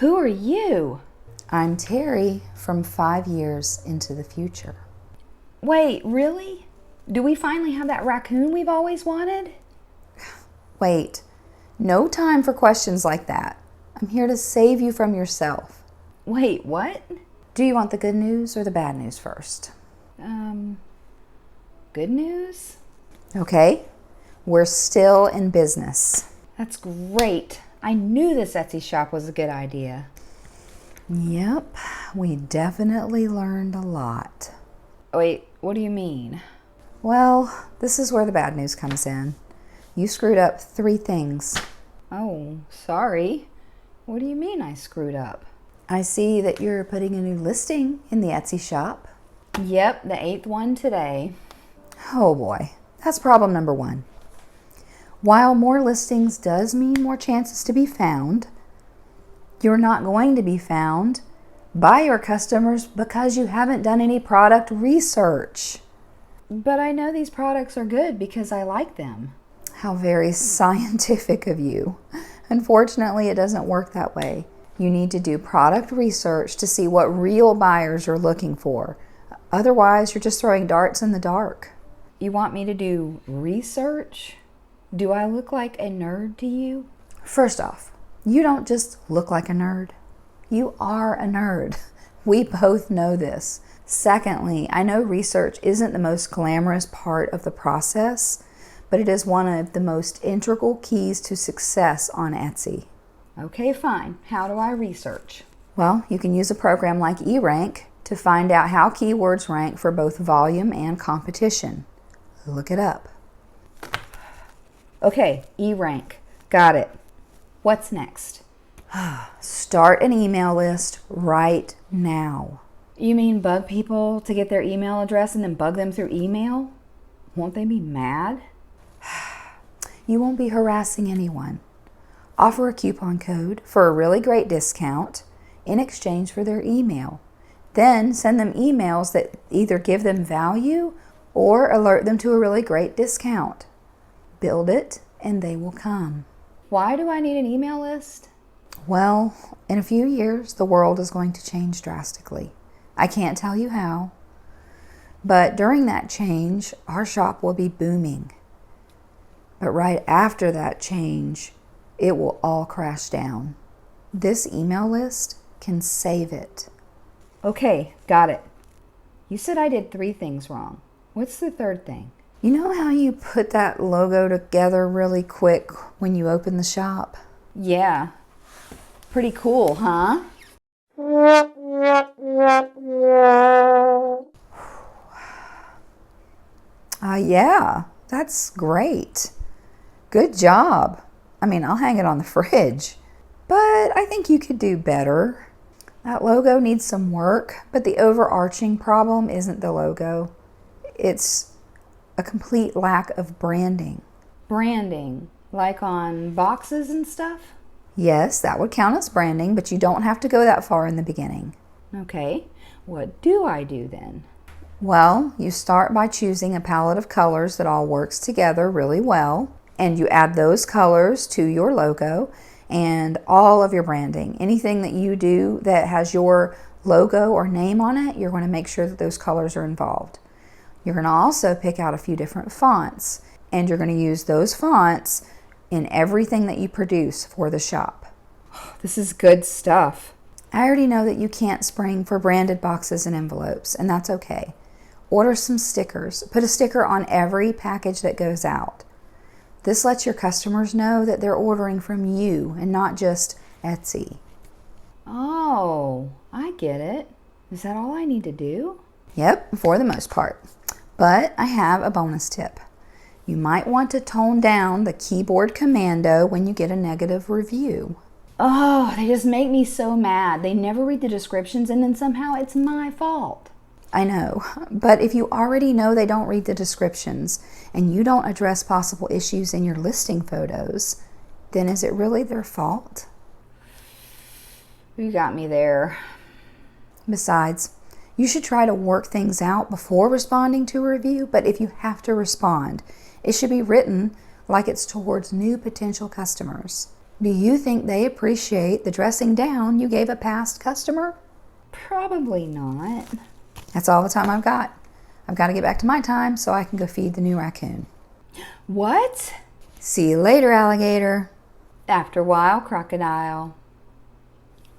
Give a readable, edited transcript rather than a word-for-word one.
Who are you? I'm Terry from 5 years into the future. Wait, really? Do we finally have that raccoon we've always wanted? Wait, no time for questions like that. I'm here to save you from yourself. Wait, what? Do you want the good news or the bad news first? Good news? Okay, we're still in business. That's great. I knew this Etsy shop was a good idea. Yep, we definitely learned a lot. Wait, what do you mean? Well, this is where the bad news comes in. You screwed up 3 things. Oh, sorry. What do you mean I screwed up? I see that you're putting a new listing in the Etsy shop. Yep, the 8th one today. Oh boy, that's problem number 1. While more listings does mean more chances to be found, you're not going to be found by your customers because you haven't done any product research. But I know these products are good because I like them. How very scientific of you. Unfortunately, it doesn't work that way. You need to do product research to see what real buyers are looking for. Otherwise, you're just throwing darts in the dark. You want me to do research? Do I look like a nerd to you? First off, you don't just look like a nerd. You are a nerd. We both know this. Secondly, I know research isn't the most glamorous part of the process, but it is one of the most integral keys to success on Etsy. Okay, fine. How do I research? Well, you can use a program like eRank to find out how keywords rank for both volume and competition. Look it up. Okay, eRank. Got it. What's next? Start an email list right now. You mean bug people to get their email address and then bug them through email? Won't they be mad? You won't be harassing anyone. Offer a coupon code for a really great discount in exchange for their email. Then send them emails that either give them value or alert them to a really great discount. Build it and they will come. Why do I need an email list? Well, in a few years, the world is going to change drastically. I can't tell you how, but during that change, our shop will be booming. But right after that change, it will all crash down. This email list can save it. Okay, got it. You said I did 3 things wrong. What's the 3rd thing? You know how you put that logo together really quick when you open the shop? Yeah. Pretty cool, huh? Yeah, that's great. Good job. I mean, I'll hang it on the fridge, but I think you could do better. That logo needs some work, but the overarching problem isn't the logo. It's a complete lack of branding. Branding? Like on boxes and stuff? Yes, that would count as branding, but you don't have to go that far in the beginning. Okay, what do I do then? Well, you start by choosing a palette of colors that all works together really well, and you add those colors to your logo and all of your branding. Anything that you do that has your logo or name on it, you're going to make sure that those colors are involved. You're going to also pick out a few different fonts, and you're going to use those fonts in everything that you produce for the shop. This is good stuff. I already know that you can't spring for branded boxes and envelopes, and that's okay. Order some stickers. Put a sticker on every package that goes out. This lets your customers know that they're ordering from you and not just Etsy. Oh, I get it. Is that all I need to do? Yep, for the most part. But I have a bonus tip. You might want to tone down the keyboard commando when you get a negative review. Oh, they just make me so mad. They never read the descriptions and then somehow it's my fault. I know, but if you already know they don't read the descriptions and you don't address possible issues in your listing photos, then is it really their fault? You got me there. Besides, you should try to work things out before responding to a review, but if you have to respond, it should be written like it's towards new potential customers. Do you think they appreciate the dressing down you gave a past customer? Probably not. That's all the time I've got. I've got to get back to my time so I can go feed the new raccoon. What? See you later, alligator. After a while, crocodile.